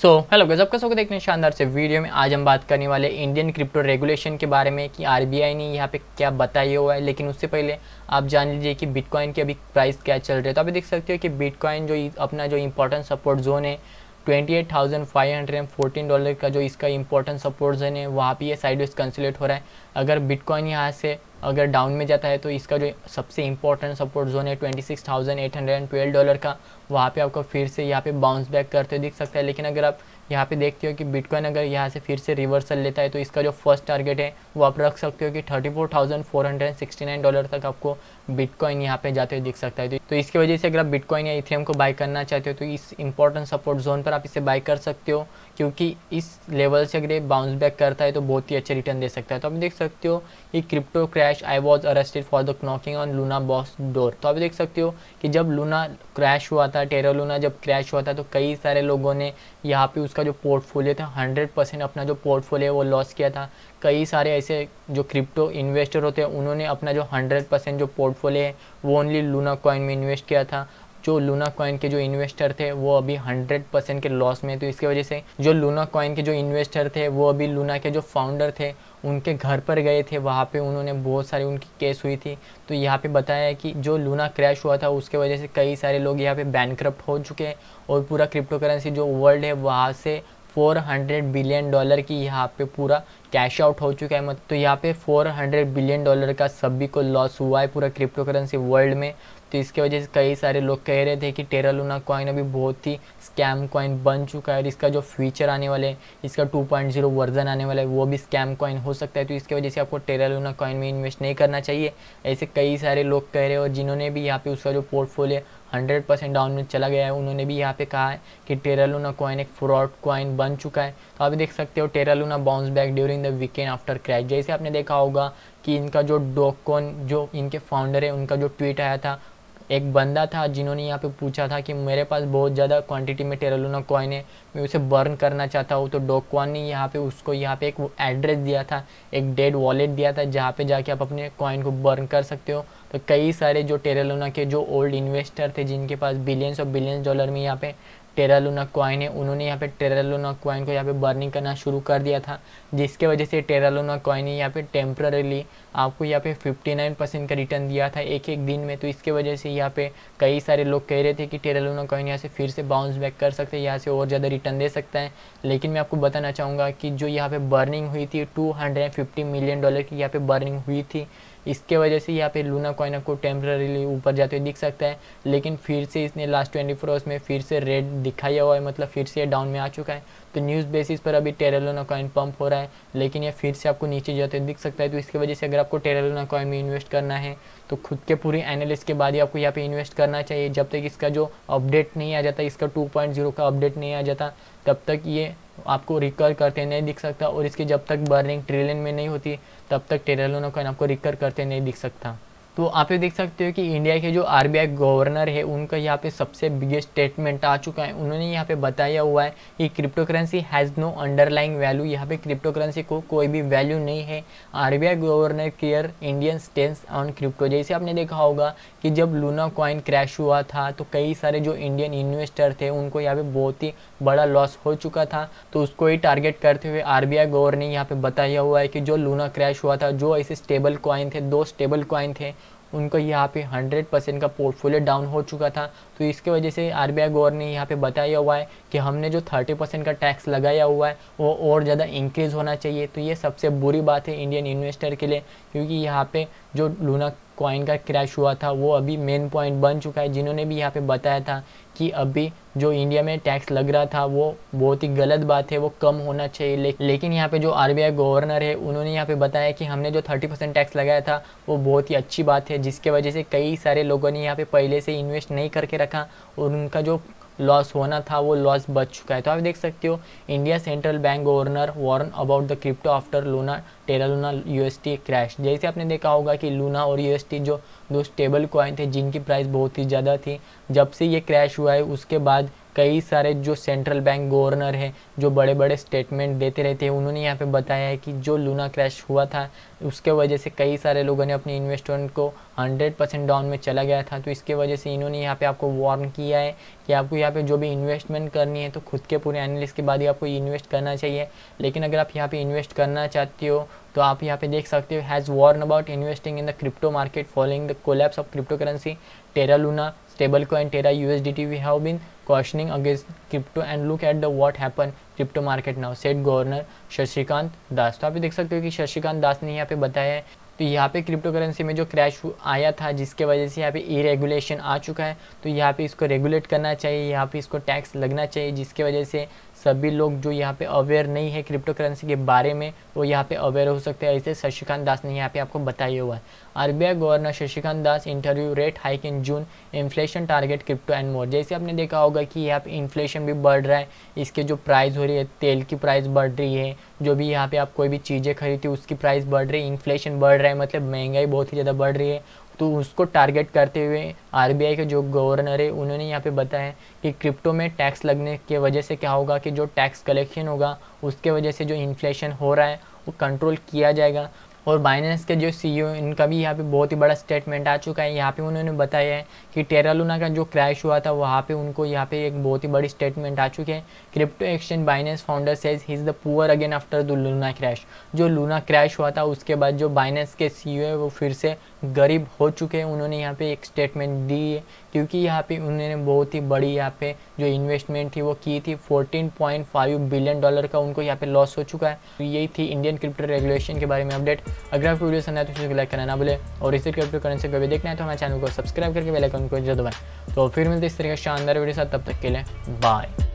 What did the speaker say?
Hello guys, आपका स्वागत है एक नए शानदार से वीडियो में। आज हम बात करने वाले इंडियन क्रिप्टो रेगुलेशन के बारे में कि आरबीआई ने यहाँ पे क्या बताया हुआ है। लेकिन उससे पहले आप जान लीजिए कि बिटकॉइन की अभी प्राइस क्या चल रही है। तो अभी देख सकते हो कि बिटकॉइन जो अपना जो इंपॉर्टेंट सपोर्ट जोन है $28,514 का जो इसका इंपॉर्टेंट सपोर्ट जोन है, वहाँ पे ये साइडवेज कंसोलिडेट हो रहा है। अगर बिटकॉइन यहाँ से अगर डाउन में जाता है तो इसका जो सबसे इंपॉर्टेंट सपोर्ट जोन है $26,812 का, वहाँ पे आपको फिर से यहाँ पे बाउंस बैक करते दिख सकता है। लेकिन अगर आप यहाँ पे देखते हो कि बिटकॉइन अगर यहाँ से फिर से रिवर्सल लेता है तो इसका जो फर्स्ट टारगेट है वो आप रख सकते हो कि $34,469 तक आपको बिटकॉइन यहाँ पे जाते हुए दिख सकता है। तो इसकी वजह से अगर आप बिटकॉइन या इथेरियम को बाय करना चाहते हो तो इस इंपॉर्टेंट सपोर्ट जोन पर आप इसे बाय कर सकते हो, क्योंकि इस लेवल से अगर ये बाउंस बैक करता है तो बहुत ही अच्छे रिटर्न दे सकता है। तो आप देख सकते हो कि crypto crash, I was arrested for the knocking on Luna boss door. तो आप देख सकते हो कि जब लूना क्रैश हुआ था, टेरा लूना जब क्रैश हुआ था, तो कई सारे लोगों ने यहाँ पे उसका जो पोर्टफोलियो था 100% अपना जो पोर्टफोलियो वो लॉस किया था। कई सारे ऐसे जो क्रिप्टो इन्वेस्टर होते हैं उन्होंने अपना जो 100% जो पोर्टफोलियो है वो ओनली लूना कॉइन में इन्वेस्ट किया था। जो लूना कॉइन के जो इन्वेस्टर थे वो अभी 100% के लॉस में। तो इसकी वजह से जो लूना कॉइन के जो इन्वेस्टर थे वो अभी लूना के जो फाउंडर थे उनके घर पर गए थे, वहाँ पे उन्होंने बहुत सारी उनकी केस हुई थी। तो यहाँ पे बताया है कि जो लूना क्रैश हुआ था उसके वजह से कई सारे लोग यहाँ पे बैंकक्रप्ट हो चुके हैं और पूरा क्रिप्टो करेंसी जो वर्ल्ड है वहाँ से $400 बिलियन की यहाँ पे पूरा कैश आउट हो चुका है। मतलब तो यहाँ पे $400 बिलियन का सभी को लॉस हुआ है पूरा क्रिप्टो करेंसी वर्ल्ड में। तो इसके वजह से कई सारे लोग कह रहे थे कि टेरा लूना कॉइन अभी बहुत ही स्कैम कॉइन बन चुका है और इसका जो फ्यूचर आने वाले है, इसका 2.0 वर्जन आने वाला है, वो भी स्कैम कॉइन हो सकता है। तो इसकी वजह से आपको टेरा लूना कॉइन में इन्वेस्ट नहीं करना चाहिए, ऐसे कई सारे लोग कह रहे हैं। और जिन्होंने भी यहाँ पे उसका जो पोर्टफोलियो 100% डाउन में चला गया है उन्होंने भी यहाँ पे कहा है कि टेरा लूना कॉइन एक फ्रॉड कॉइन बन चुका है। तो आप देख सकते हो Terra Luna bounce back during the weekend after crash. जैसे आपने देखा होगा कि इनका जो डोकॉन जो इनके फाउंडर है उनका जो ट्वीट आया था, एक बंदा था जिन्होंने यहाँ पे पूछा था कि मेरे पास बहुत ज़्यादा क्वांटिटी में टेरा लूना कॉइन है, मैं उसे बर्न करना चाहता हूँ। तो डोकॉन ने यहाँ पे उसको यहाँ पे एक एड्रेस दिया था, एक डेड वॉलेट दिया था जहाँ पे जाके आप अपने कॉइन को बर्न कर सकते हो। तो कई सारे जो टेरा लूना के जो ओल्ड इन्वेस्टर थे जिनके पास बिलियंस और बिलियंस डॉलर में यहाँ पे टेरा लूना कॉइन है, उन्होंने यहाँ पे टेरा लूना कॉइन को यहाँ पे बर्निंग करना शुरू कर दिया था, जिसके वजह से टेरा लूना कॉइन ने यहाँ पे टेम्पररीली आपको यहाँ पे 59% का रिटर्न दिया था एक एक दिन में। तो इसके वजह से यहाँ पे कई सारे लोग कह रहे थे कि टेरा लूना कॉइन यहाँ से फिर से बाउंस बैक कर सकते हैं, यहाँ से और ज़्यादा रिटर्न दे सकता है। लेकिन मैं आपको बताना चाहूँगा कि जो यहाँ पे बर्निंग हुई थी $250 मिलियन की यहाँ पे बर्निंग हुई थी, इसके वजह से यहाँ पे लूना कॉइन आपको टेम्पररीली ऊपर जाते हुए दिख सकता है। लेकिन फिर से इसने लास्ट 24 आवर्स में फिर से रेड दिखाया हुआ है, मतलब फिर से डाउन में आ चुका है। तो न्यूज़ बेसिस पर अभी टेरा लूना कॉइन पंप हो रहा है, लेकिन ये फिर से आपको नीचे जाते हुए दिख सकता है। तो इसकी वजह से अगर आपको टेरा लूना कॉइन में इन्वेस्ट करना है तो खुद के पूरी एनालिसिस के बाद ही आपको यहाँ पे इन्वेस्ट करना चाहिए। जब तक इसका जो अपडेट नहीं आ जाता, इसका 2.0 का अपडेट नहीं आ जाता, तब तक ये आपको रिकवर करते नहीं दिख सकता। और इसकी जब तक बर्निंग ट्रिलियन में नहीं होती तब तक टेरा लूना कॉइन आपको रिकवर करते नहीं दिख सकता। तो आप ये देख सकते हो कि इंडिया के जो आरबीआई गवर्नर है उनका यहाँ पे सबसे बिगेस्ट स्टेटमेंट आ चुका है। उन्होंने यहाँ पे बताया हुआ है कि crypto currency has no underlying value, यहाँ पे क्रिप्टो करेंसी को कोई भी वैल्यू नहीं है। RBI governor clear Indian stance on crypto. जैसे आपने देखा होगा कि जब लूना कॉइन क्रैश हुआ था तो कई सारे जो इंडियन इन्वेस्टर थे उनको यहाँ पे बहुत ही बड़ा लॉस हो चुका था। तो उसको ही टारगेट करते हुए आरबीआई गवर्नर ने यहाँ पे बताया हुआ है कि जो लूना क्रैश हुआ था, जो ऐसे स्टेबल कॉइन थे, 2 स्टेबल कॉइन थे, उनको यहाँ पे 100% का पोर्टफोलियो डाउन हो चुका था। तो इसके वजह से आरबीआई गवर्नर ने यहाँ पे बताया हुआ है कि हमने जो 30% का टैक्स लगाया हुआ है वो और ज़्यादा इंक्रीज़ होना चाहिए। तो ये सबसे बुरी बात है इंडियन इन्वेस्टर के लिए, क्योंकि यहाँ पे जो लूना कॉइन का क्रैश हुआ था वो अभी मेन पॉइंट बन चुका है। जिन्होंने भी यहाँ पे बताया था कि अभी जो इंडिया में टैक्स लग रहा था वो बहुत ही गलत बात है, वो कम होना चाहिए। लेकिन यहाँ पे जो आरबीआई गवर्नर है उन्होंने यहाँ पे बताया कि हमने जो 30% टैक्स लगाया था वो बहुत ही अच्छी बात है, जिसके वजह से कई सारे लोगों ने यहाँ पे पहले से इन्वेस्ट नहीं करके रखा और उनका जो लॉस होना था वो लॉस बच चुका है। तो आप देख सकते हो India central bank governor warn about the crypto after Luna Terra Luna UST crash. जैसे आपने देखा होगा कि लूना और यूएसटी जो 2 स्टेबल कॉइन थे जिनकी प्राइस बहुत ही ज़्यादा थी, जब से ये क्रैश हुआ है उसके बाद कई सारे जो सेंट्रल बैंक गवर्नर हैं जो बड़े बड़े स्टेटमेंट देते रहते हैं, उन्होंने यहाँ पे बताया है कि जो लूना क्रैश हुआ था उसके वजह से कई सारे लोगों ने अपनी इन्वेस्टमेंट को 100% डाउन में चला गया था। तो इसके वजह से इन्होंने यहाँ पे आपको वार्न किया है कि आपको यहाँ पे जो भी इन्वेस्टमेंट करनी है तो खुद के पूरे एनालिसिस के बाद ही आपको इन्वेस्ट करना चाहिए। लेकिन अगर आप यहाँ पे इन्वेस्ट करना चाहते हो तो आप यहाँ पे देख सकते हो, has warn about investing in the crypto market following the collapse of crypto currency Terra Luna stable coin Terra USDT we have been cautioning against crypto and look at the what happened crypto market now said governor Shashikant Das. तो आप देख सकते हो कि शशिकांत दास ने यहाँ पे बताया है। तो यहाँ पे क्रिप्टो करेंसी में जो क्रैश आया था जिसके वजह से यहाँ पे ई रेगुलेशन आ चुका है, तो यहाँ पे इसको रेगुलेट करना चाहिए, यहाँ पे इसको टैक्स लगना चाहिए, जिसके वजह से सभी लोग जो यहाँ पे अवेयर नहीं है क्रिप्टो करेंसी के बारे में वो यहाँ पे अवेयर हो सकते हैं। ऐसे शशिकांत दास ने यहाँ पे आपको बताया हुआ है। RBI governor Shashikant Das interview rate hike in June inflation target crypto and more. जैसे आपने देखा होगा कि यहाँ पे इन्फ्लेशन भी बढ़ रहा है, इसके जो प्राइस हो रही है, तेल की प्राइस बढ़ रही है, जो भी यहाँ पे आप कोई भी चीज़ें खरीदती है उसकी प्राइस बढ़ रही है, इन्फ्लेशन बढ़ रहा है, मतलब महंगाई बहुत ही ज़्यादा बढ़ रही है। तो उसको टारगेट करते हुए RBI के जो गवर्नर है उन्होंने यहाँ पे बताया कि क्रिप्टो में टैक्स लगने की वजह से क्या होगा कि जो टैक्स कलेक्शन होगा उसके वजह से जो इन्फ्लेशन हो रहा है वो कंट्रोल किया जाएगा। और बाइनेंस के जो CEO इनका भी यहाँ पे बहुत ही बड़ा स्टेटमेंट आ चुका है। यहाँ पे उन्होंने बताया है कि टेरा लूना का जो क्रैश हुआ था वहाँ पे उनको यहाँ पे एक बहुत ही बड़ी स्टेटमेंट आ चुके हैं। Crypto exchange Binance founder says he is the poor again after the Luna crash. जो लूना क्रैश हुआ था उसके बाद जो बाइनेंस के CEO है वो फिर से गरीब हो चुके हैं। उन्होंने यहाँ पे एक स्टेटमेंट दी है क्योंकि यहाँ पे उन्होंने बहुत ही बड़ी यहाँ पे जो इन्वेस्टमेंट थी वो की थी, $14.5 बिलियन का उनको यहाँ पे लॉस हो चुका है। तो यही थी इंडियन क्रिप्टो रेगुलेशन के बारे में अपडेट। अगर आपको वीडियो पसंद आए तो वीडियो को लाइक करना ना भूलें और इसी क्रिप्टो करेंसी को भी देखना है तो हमारे चैनल को सब्सक्राइब करके बेल आइकन को जरूर दबाएं। तो फिर मिलते इस तरह के शानदार वीडियो साथ, तब तक के लिए बाय।